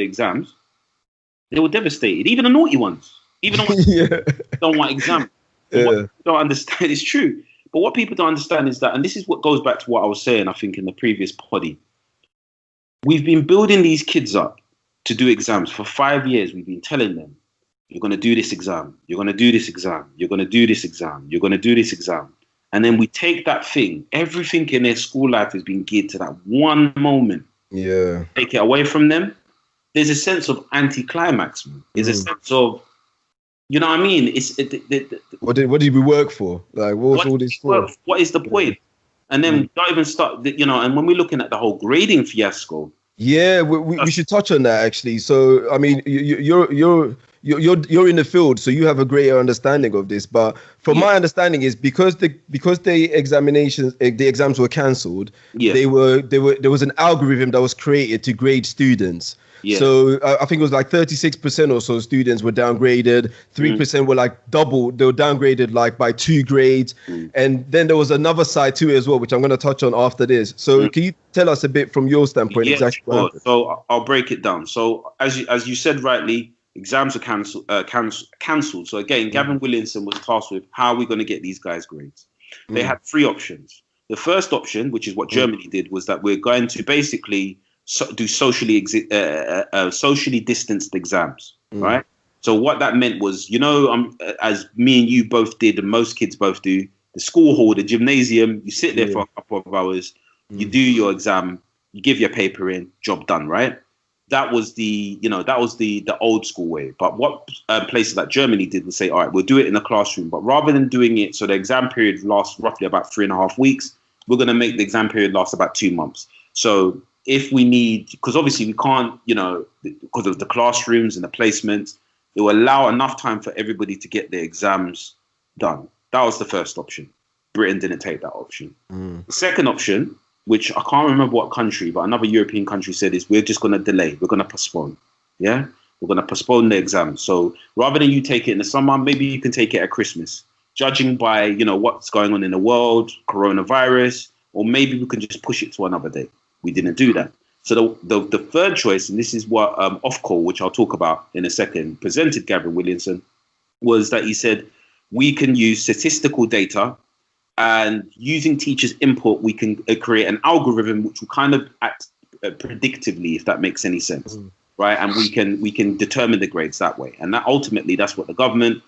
the exams, they were devastated. Even the naughty ones, even the ones who don't want exams. But what people don't understand is true. But what people don't understand is that, and this is what goes back to what I was saying, I think, in the previous poddy. We've been building these kids up to do exams for 5 years. We've been telling them, you're going to do this exam. You're going to do this exam. You're going to do this exam. You're going to do this exam. And then we take that thing, everything in their school life has been geared to that one moment. Yeah. Take it away from them. There's a sense of anticlimax, man. There's a sense of, you know what I mean? What did we work for? Like, what was all this for? What is the point? And then don't even start, you know, and when we're looking at the whole grading fiasco. Yeah, we should touch on that, actually. So, I mean, you're in the field, so you have a greater understanding of this. But from my understanding is because the exams were cancelled, there was an algorithm that was created to grade students. Yeah. So I think it was like 36% or so students were downgraded. 3% were like double. They were downgraded like by 2 grades. And then there was another side to it as well, which I'm going to touch on after this. So can you tell us a bit from your standpoint exactly what happened? So I'll break it down. So as you said rightly, exams were cancelled. So again, Gavin Williamson was tasked with how are we going to get these guys grades. They had 3 options. The first option, which is what Germany did, was that we're going to basically do socially distanced exams, right? So what that meant was, you know, as me and you both did, and most kids both do, the school hall, the gymnasium, you sit there for a couple of hours, you do your exam, you give your paper in, job done, right? That was the old school way. But what places like Germany did was say, all right, we'll do it in the classroom, but rather than doing it, so the exam period lasts roughly about 3.5 weeks, we're going to make the exam period last about 2 months. So if we need, because obviously we can't, you know, because of the classrooms and the placements, it will allow enough time for everybody to get their exams done. That was the first option. Britain didn't take that option. The second option, which I can't remember what country, but another European country said, is we're just going to delay. We're going to postpone. Yeah? We're going to postpone the exam. So rather than you take it in the summer, maybe you can take it at Christmas. Judging by, you know, what's going on in the world, coronavirus, or maybe we can just push it to another day. We didn't do that. So the third choice, and this is what Ofcol, which I'll talk about in a second, presented Gavin Williamson, was that he said, we can use statistical data, and using teachers' input, we can create an algorithm which will kind of act predictively, if that makes any sense, right? And we can determine the grades that way. And that ultimately, that's what the government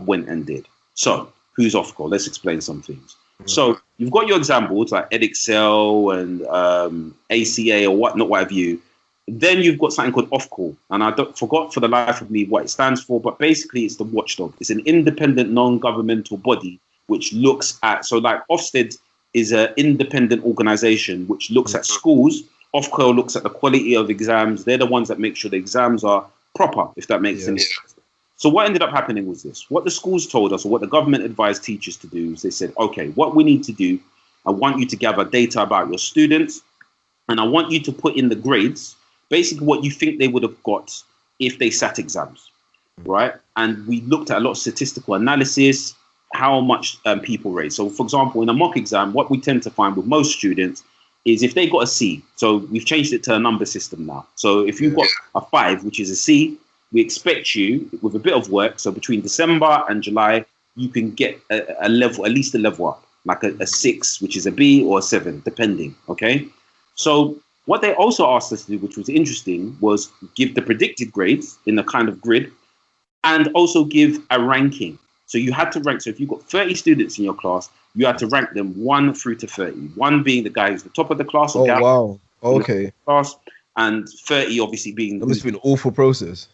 went and did. So who's Ofcol? Let's explain some things. So you've got your exam boards like EdXL and ACA or what have you. Then you've got something called Ofcol, and I forgot for the life of me what it stands for, but basically it's the watchdog. It's an independent non-governmental body which looks at, so like Ofsted is an independent organization which looks at schools. Ofcol looks at the quality of exams. They're the ones that make sure the exams are proper, if that makes any sense. So what ended up happening was this. What the schools told us, or what the government advised teachers to do, is they said, okay, what we need to do, I want you to gather data about your students, and I want you to put in the grades, basically what you think they would have got if they sat exams, right? And we looked at a lot of statistical analysis, how much people rate. So for example, in a mock exam, what we tend to find with most students is if they got a C, so we've changed it to a number system now. So if you've got a 5, which is a C, we expect you, with a bit of work, so between December and July, you can get a level, at least a level up, like a 6, which is a B, or a 7, depending, okay? So what they also asked us to do, which was interesting, was give the predicted grades in the kind of grid, and also give a ranking. So you had to rank, so if you've got 30 students in your class, you had to rank them 1 through to 30. 1 being the guy who's the top of the class. Or wow. Okay. Class, and 30 obviously being... That must be an awful process.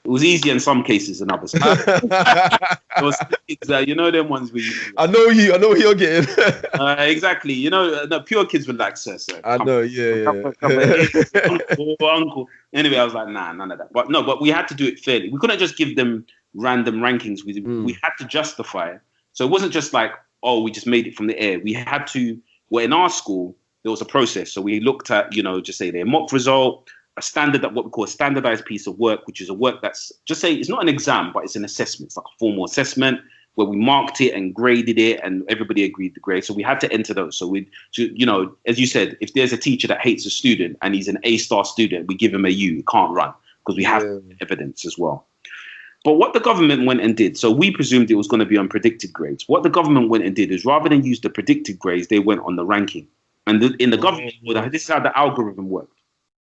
It was easier in some cases than others. You know them ones where you... I know you're getting. Exactly. You know, the pure kids were like, sir. I know, yeah. Uncle. Anyway, I was like, nah, none of that. But we had to do it fairly. We couldn't just give them random rankings. We had to justify it. So it wasn't just like, oh, we just made it from the air. We had to, well, in our school, there was a process. So we looked at, you know, just say their mock result, a standard, what we call a standardized piece of work, which is a work that's, just say, it's not an exam, but it's an assessment. It's like a formal assessment where we marked it and graded it, and everybody agreed the grade. So we had to enter those. So as you said, if there's a teacher that hates a student and he's an A-star student, we give him a U. He can't run because we have evidence as well. But what the government went and did, so we presumed it was going to be on predicted grades. What the government went and did is rather than use the predicted grades, they went on the ranking. And in the government, this is how the algorithm worked.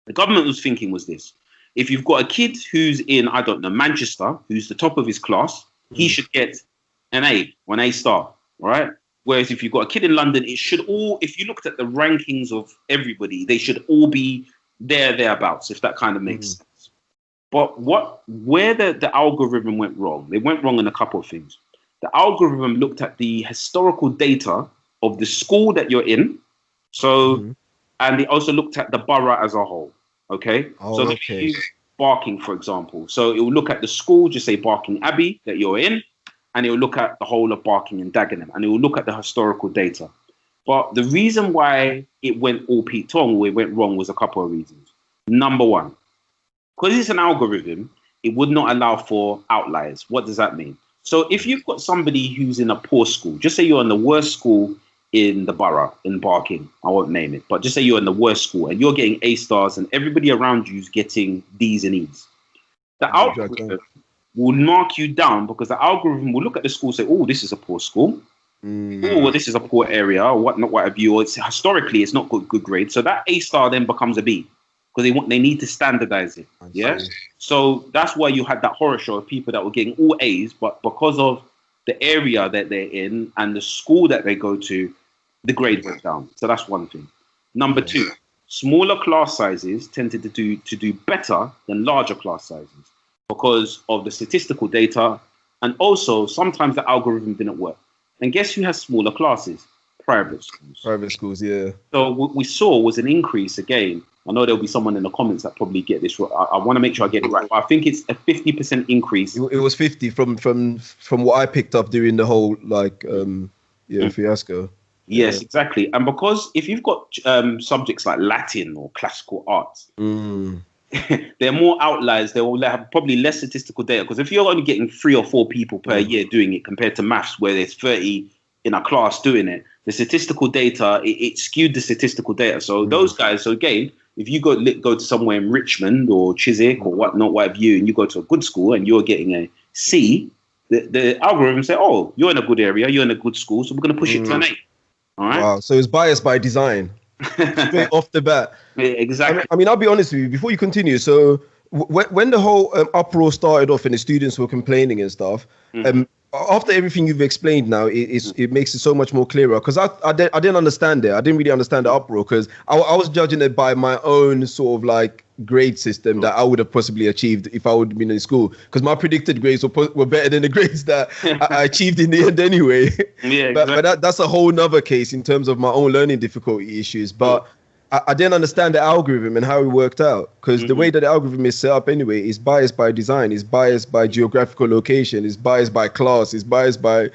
The government was thinking was this. If you've got a kid who's in, I don't know, Manchester, who's the top of his class, he should get an A or an A star, all right? Whereas if you've got a kid in London, it should all, if you looked at the rankings of everybody, they should all be thereabouts, if that kind of makes sense. But where the algorithm went wrong, they went wrong in a couple of things. The algorithm looked at the historical data of the school that you're in. So, and they also looked at the borough as a whole. Okay. So they use Barking, for example. So it will look at the school, just say Barking Abbey that you're in, and it will look at the whole of Barking and Dagenham, and it will look at the historical data. But the reason why it went all Pete Tong, or it went wrong, was a couple of reasons. Number one, because it's an algorithm, it would not allow for outliers. What does that mean? So if you've got somebody who's in a poor school, just say you're in the worst school in the borough, in Barking, I won't name it, but just say you're in the worst school and you're getting A stars and everybody around you is getting D's and E's. The algorithm will mark you down because the algorithm will look at the school and say, oh, this is a poor school. Oh, well, this is a poor area, or what have you. Or historically, it's not good grade. So that A star then becomes a B because they need to standardize it. Yeah. So that's why you had that horror show of people that were getting all A's, but because of the area that they're in and the school that they go to, the grade went down. So that's one thing. Number two, smaller class sizes tended to do better than larger class sizes because of the statistical data. And also, sometimes the algorithm didn't work. And guess who has smaller classes? Private schools. Private schools, yeah. So what we saw was an increase again. I know there'll be someone in the comments that probably get this right. I want to make sure I get it right. But I think it's a 50% increase. It was 50 from what I picked up during the whole fiasco. Yes, exactly. And because if you've got subjects like Latin or classical arts, they're more outliers. They will have probably less statistical data. Because if you're only getting 3 or 4 people per year doing it compared to maths, where there's 30 in a class doing it, the statistical data, it skewed the statistical data. So those guys, so again, if you go to somewhere in Richmond or Chiswick or whatever and you go to a good school and you're getting a C, the algorithm say, oh, you're in a good area, you're in a good school, so we're going to push it to an A. All right. Wow. So it's biased by design. Straight off the bat. Yeah, exactly. I mean, I'll be honest with you, before you continue, so when the whole uproar started off and the students were complaining and stuff, after everything you've explained now, it makes it so much more clearer. Because I didn't understand it. I didn't really understand the uproar because I was judging it by my own sort of like grade system that I would have possibly achieved if I would have been in school. Because my predicted grades were better than the grades that I achieved in the end anyway. Yeah, exactly. But that's a whole nother case in terms of my own learning difficulty issues. But I didn't understand the algorithm and how it worked out because the way that the algorithm is set up anyway is biased by design, is biased by geographical location, is biased by class, is biased by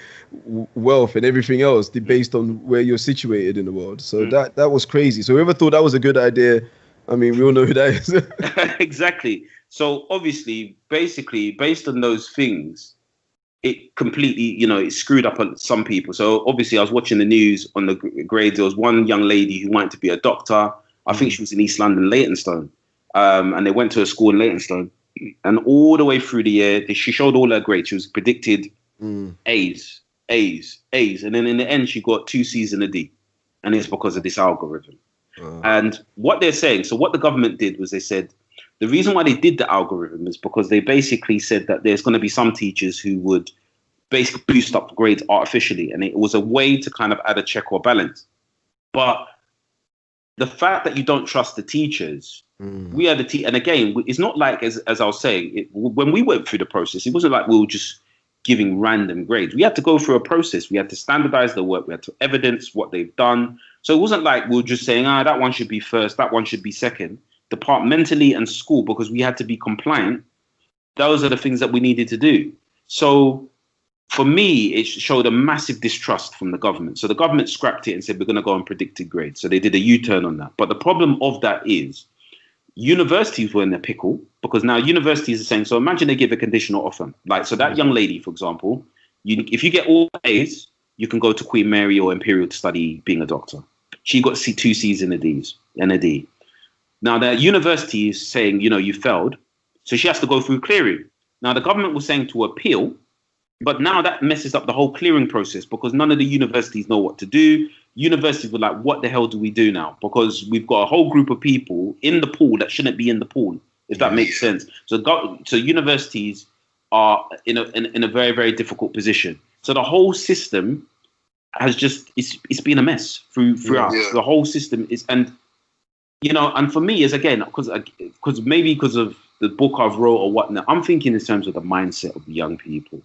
wealth and everything else based on where you're situated in the world. So that was crazy. So whoever thought that was a good idea, I mean, we all know who that is. Exactly. So obviously, basically, based on those things, it completely, it screwed up on some people. So obviously I was watching the news on the grades. There was one young lady who wanted to be a doctor. I think she was in East London, Leytonstone. And they went to a school in Leytonstone. And all the way through the year, she showed all her grades. She was predicted A's. And then in the end, she got 2 C's and a D. And it's because of this algorithm. And what they're saying, so what the government did was they said, the reason why they did the algorithm is because they basically said that there's going to be some teachers who would basically boost up grades artificially. And it was a way to kind of add a check or balance. But the fact that you don't trust the teachers, we are the and again, it's not like, as I was saying, when we went through the process, it wasn't like we were just giving random grades. We had to go through a process. We had to standardize the work. We had to evidence what they've done. So it wasn't like we were just saying, that one should be first, that one should be second. Departmentally and school, because we had to be compliant, those are the things that we needed to do. So for me, it showed a massive distrust from the government. So the government scrapped it and said, we're going to go on predicted grades. So they did a U-turn on that. But the problem of that is universities were in a pickle because now universities are saying, so imagine they give a conditional offer. Like, so that young lady, for example, if you get all A's, you can go to Queen Mary or Imperial to study being a doctor. She got two C's and a D. Now the university is saying, you failed, so she has to go through clearing. Now the government was saying to appeal, but now that messes up the whole clearing process because none of the universities know what to do. Universities were like, what the hell do we do now? Because we've got a whole group of people in the pool that shouldn't be in the pool, if that makes sense. So universities are in a very, very difficult position. So the whole system has it's been a mess throughout. Yeah. The whole system is, and for me is again, because of the book I've wrote or whatnot, I'm thinking in terms of the mindset of the young people.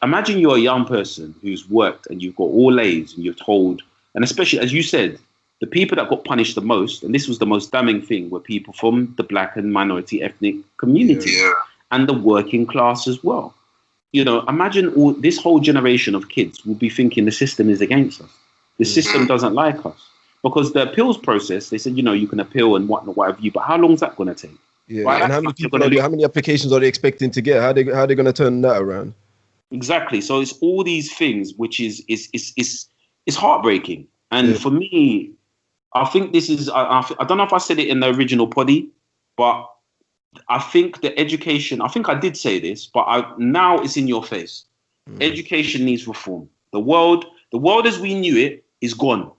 Imagine you're a young person who's worked and you've got all A's and you're told, and especially as you said, the people that got punished the most, and this was the most damning thing, were people from the black and minority ethnic community and the working class as well. Imagine this whole generation of kids will be thinking the system is against us. The system doesn't like us. Because the appeals process, they said, you can appeal and whatnot, whatever you, but how long is that going to take? Yeah, right? And how many applications are they expecting to get? How are they going to turn that around? Exactly. So it's all these things, which is heartbreaking. And for me, I think this is, I don't know if I said it in the original poddy, but I think the education, I think I did say this, but now it's in your face. Education needs reform. The world as we knew it is gone.